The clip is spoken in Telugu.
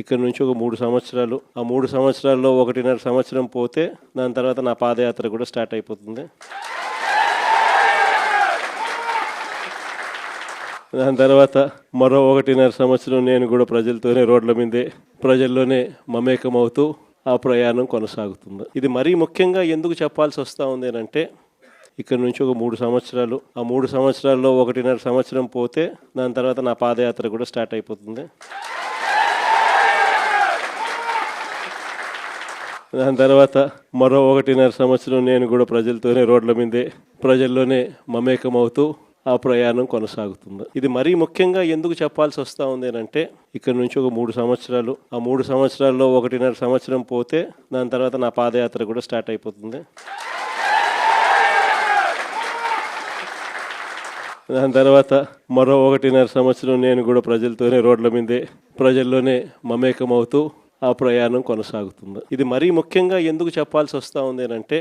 ఇక్కడ నుంచి ఒక 3 సంవత్సరాలు, ఆ 3 సంవత్సరాల్లో 1.5 సంవత్సరం పోతే దాని తర్వాత నా పాదయాత్ర కూడా స్టార్ట్ అయిపోతుంది. దాని తర్వాత మరో 1.5 సంవత్సరం నేను కూడా ప్రజలతోనే రోడ్ల మీదే, ప్రజల్లోనే మమేకమవుతూ ఆ ప్రయాణం కొనసాగుతుంది. ఇది మరీ ముఖ్యంగా ఎందుకు చెప్పాల్సి వస్తూ ఉంది అంటే, ఇక్కడ నుంచి ఒక 3 సంవత్సరాలు, ఆ 3 సంవత్సరాల్లో 1.5 సంవత్సరం పోతే దాని తర్వాత నా పాదయాత్ర కూడా స్టార్ట్ అయిపోతుంది. దాని తర్వాత మరో 1.5 సంవత్సరం నేను కూడా ప్రజలతోనే రోడ్ల మీదే, ప్రజల్లోనే మమేకమవుతూ ఆ ప్రయాణం కొనసాగుతుంది. ఇది మరీ ముఖ్యంగా ఎందుకు చెప్పాల్సి వస్తూ ఉంది అంటే, ఇక్కడ నుంచి ఒక 3 సంవత్సరాలు, ఆ 3 సంవత్సరాల్లో 1.5 సంవత్సరం పోతే దాని తర్వాత నా పాదయాత్ర కూడా స్టార్ట్ అయిపోతుంది. దాని తర్వాత మరో 1.5 సంవత్సరం నేను కూడా ప్రజలతోనే రోడ్ల మీదే, ప్రజల్లోనే మమేకమవుతూ ఆ ప్రయాణం కొనసాగుతుంది. ఇది మరీ ముఖ్యంగా ఎందుకు చెప్పాల్సి వస్తూ ఉంది అంటే,